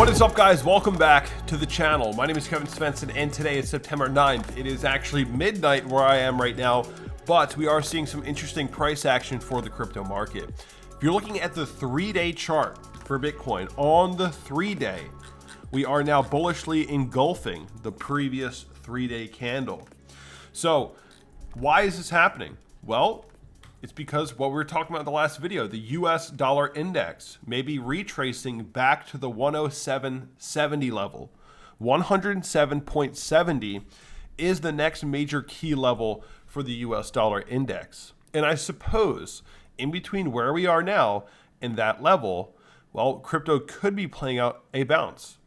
What is up, guys? Welcome back to the channel. My name is Kevin Svenson, and today is September 9th. It is actually midnight where I am right now, but we are seeing some interesting price action for the crypto market. If you're looking at the 3-day chart for Bitcoin, on the 3-day, we are now bullishly engulfing the previous 3-day candle. So why is this happening? Well, it's because what we were talking about in the last video, the US dollar index may be retracing back to the 107.70 level. 107.70 is the next major key level for the US dollar index. And I suppose in between where we are now and that level, well, crypto could be playing out a bounce.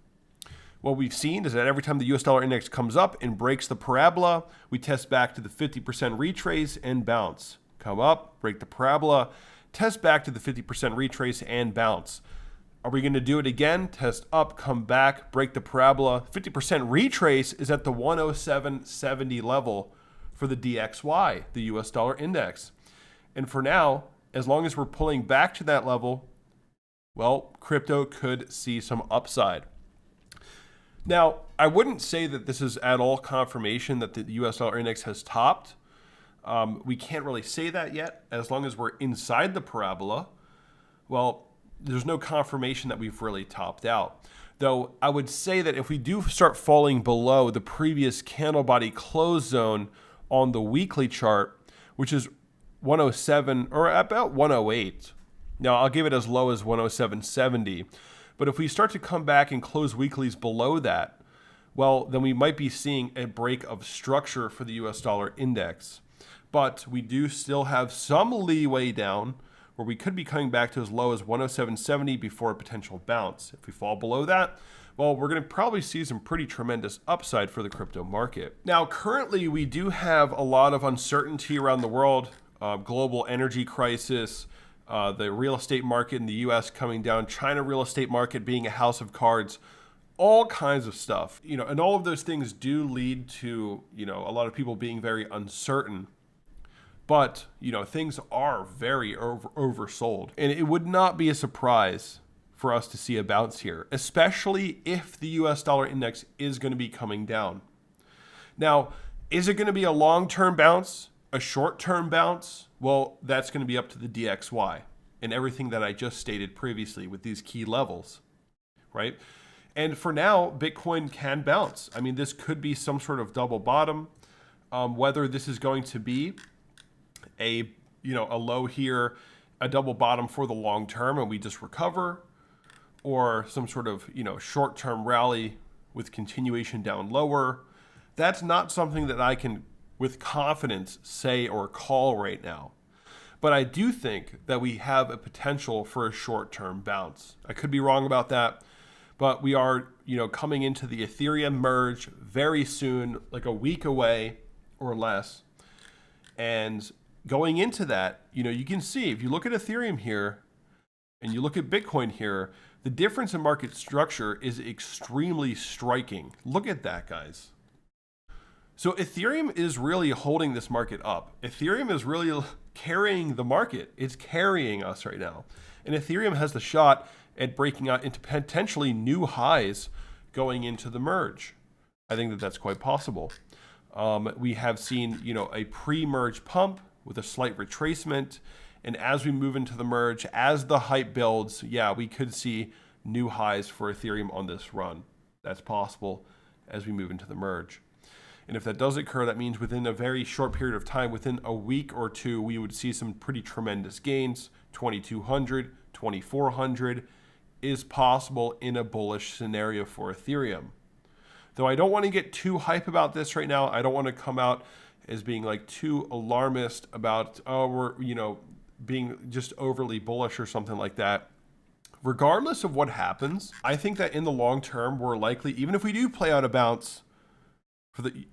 What we've seen is that every time the US dollar index comes up and breaks the parabola, we test back to the 50% retrace and bounce. Come up, break the parabola, test back to the 50% retrace and bounce. Are we going to do it again? Test up, come back, break the parabola. 50% retrace is at the 107.70 level for the DXY, the US dollar index. And for now, as long as we're pulling back to that level, well, crypto could see some upside. Now, I wouldn't say that this is at all confirmation that the US dollar index has topped. We can't really say that yet. As long as we're inside the parabola, well, there's no confirmation that we've really topped out. Though I would say that if we do start falling below the previous candle body close zone on the weekly chart, which is 107 or about 108. Now I'll give it as low as 107.70. But if we start to come back and close weeklies below that, well, then we might be seeing a break of structure for the US dollar index. But we do still have some leeway down where we could be coming back to as low as 107.70 before a potential bounce. If we fall below that, well, we're going to probably see some pretty tremendous upside for the crypto market. Now, currently, we do have a lot of uncertainty around the world, global energy crisis, the real estate market in the US coming down, China real estate market being a house of cards, all kinds of stuff. And all of those things do lead to, a lot of people being very uncertain. But, things are very oversold. And it would not be a surprise for us to see a bounce here, especially if the US dollar index is going to be coming down. Now, is it going to be a long-term bounce, a short-term bounce? Well, that's going to be up to the DXY and everything that I just stated previously with these key levels, right? And for now, Bitcoin can bounce. I mean, this could be some sort of double bottom. Whether this is going to be a low here, a double bottom for the long term and we just recover, or some sort of short-term rally with continuation down lower, that's not something that I can with confidence say or call right now. But I do think that we have a potential for a short-term bounce. I could be wrong about that, but we are coming into the Ethereum merge very soon, like a week away or less. And going into that, you can see if you look at Ethereum here and you look at Bitcoin here, the difference in market structure is extremely striking. Look at that, guys. So Ethereum is really holding this market up. Ethereum is really carrying the market. It's carrying us right now. And Ethereum has the shot at breaking out into potentially new highs going into the merge. I think that that's quite possible. We have seen, a pre-merge pump with a slight retracement. And as we move into the merge, as the hype builds, yeah, we could see new highs for Ethereum on this run. That's possible as we move into the merge. And if that does occur, that means within a very short period of time, within a week or two, we would see some pretty tremendous gains. 2,200, 2,400 is possible in a bullish scenario for Ethereum. Though I don't want to get too hype about this right now. I don't want to come out as being like too alarmist about, we're, being just overly bullish or something like that. Regardless of what happens, I think that in the long term, we're likely, even if we do play out a bounce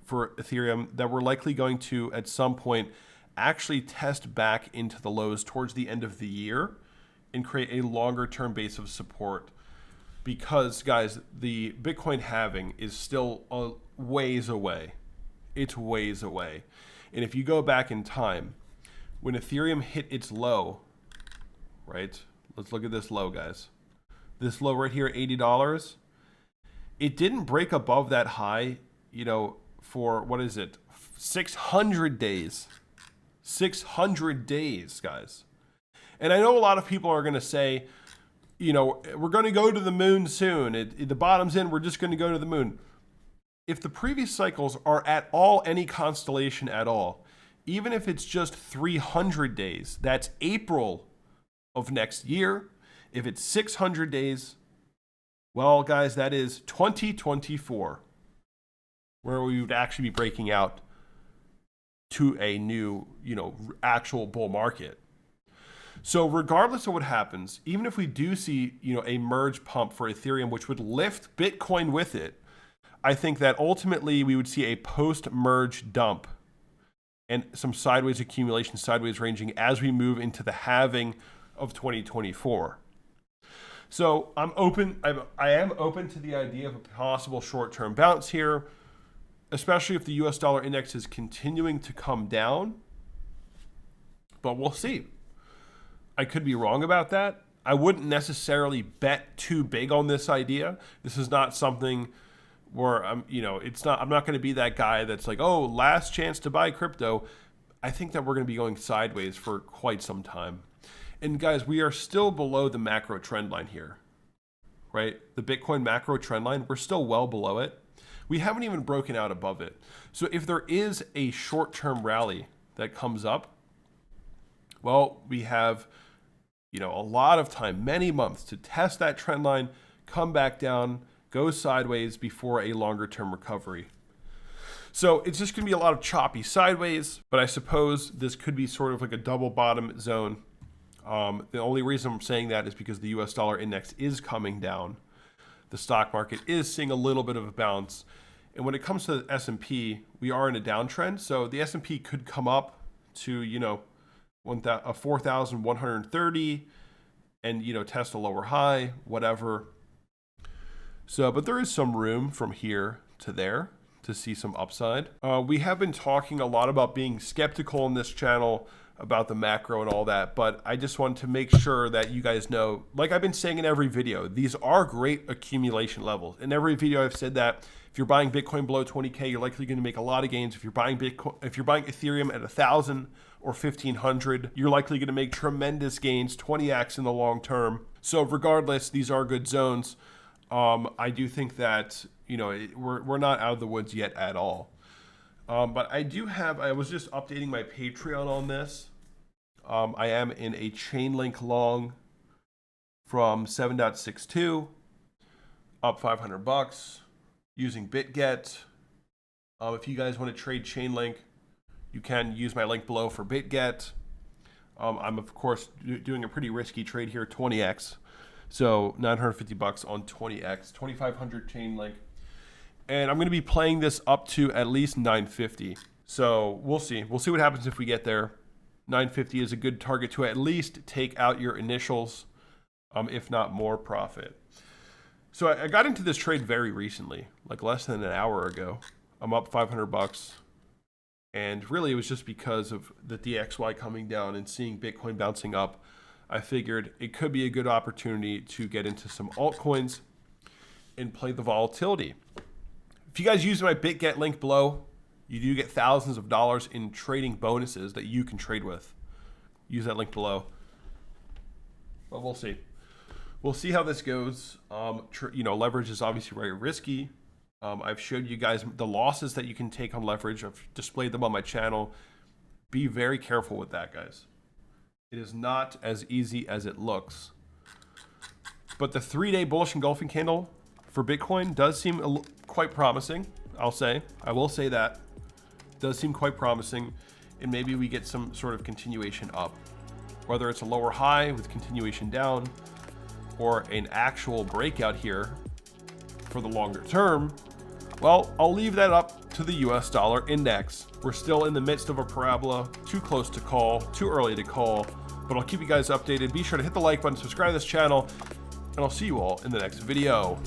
for Ethereum, that we're likely going to, at some point, actually test back into the lows towards the end of the year and create a longer term base of support. Because, guys, the Bitcoin halving is still a ways away. It's ways away. And if you go back in time, when Ethereum hit its low, right? Let's look at this low, guys. This low right here, $80. it didn't break above that high, you know, for what is it? 600 days. 600 days, guys. And I know a lot of people are going to say, you know, we're going to go to the moon soon. The bottom's in. We're just going to go to the moon. If the previous cycles are at all any constellation at all, even if it's just 300 days, that's April of next year. If it's 600 days, well, guys, that is 2024, where we would actually be breaking out to a new, you know, actual bull market. So regardless of what happens, even if we do see, you know, a merge pump for Ethereum, which would lift Bitcoin with it, I think that ultimately we would see a post-merge dump and some sideways accumulation, sideways ranging as we move into the halving of 2024. So I am open to the idea of a possible short-term bounce here, especially if the US dollar index is continuing to come down. But we'll see. I could be wrong about that. I wouldn't necessarily bet too big on this idea. This is not something where I'm not going to be that guy that's like, oh, last chance to buy crypto. I think that we're going to be going sideways for quite some time. And guys, we are still below the macro trend line here, right? The Bitcoin macro trend line, we're still well below it. We haven't even broken out above it. So if there is a short-term rally that comes up, well, we have, you know, a lot of time, many months to test that trend line, come back down, go sideways before a longer term recovery. So it's just going to be a lot of choppy sideways, but I suppose this could be sort of like a double bottom zone. The only reason I'm saying that is because the US dollar index is coming down. The stock market is seeing a little bit of a bounce. And when it comes to the S&P, we are in a downtrend. So the S&P could come up to, you know, 4,130 and, you know, test a lower high, whatever. So, but there is some room from here to there to see some upside. We have been talking a lot about being skeptical in this channel about the macro and all that, but I just want to make sure that you guys know, like I've been saying in every video, these are great accumulation levels. In every video I've said that if you're buying Bitcoin below 20K, you're likely going to make a lot of gains. If you're buying Ethereum at 1,000 or 1,500, you're likely going to make tremendous gains, 20x in the long term. So regardless, these are good zones. I do think that, you know, we're not out of the woods yet at all. But I was just updating my Patreon on this. I am in a Chainlink long from 7.62, up $500 using BitGet. If you guys want to trade Chainlink, you can use my link below for BitGet. I'm of course doing a pretty risky trade here, 20x. So $950 on 20x, 2,500 Chainlink. And I'm going to be playing this up to at least 950. So we'll see. We'll see what happens if we get there. 950 is a good target to at least take out your initials, if not more profit. So I got into this trade very recently, like less than an hour ago. I'm up $500. And really it was just because of the DXY coming down and seeing Bitcoin bouncing up. I figured it could be a good opportunity to get into some altcoins and play the volatility. If you guys use my BitGet link below, you do get thousands of dollars in trading bonuses that you can trade with. Use that link below. But we'll see. We'll see how this goes. You know, leverage is obviously very risky. I've showed you guys the losses that you can take on leverage. I've displayed them on my channel. Be very careful with that, guys. It is not as easy as it looks. But the 3-day bullish engulfing candle for Bitcoin does seem quite promising, I'll say. I will say that. It does seem quite promising. And maybe we get some sort of continuation up. Whether it's a lower high with continuation down or an actual breakout here for the longer term, well, I'll leave that up to the US dollar index. We're still in the midst of a parabola, too close to call, too early to call, but I'll keep you guys updated. Be sure to hit the like button, subscribe to this channel, and I'll see you all in the next video.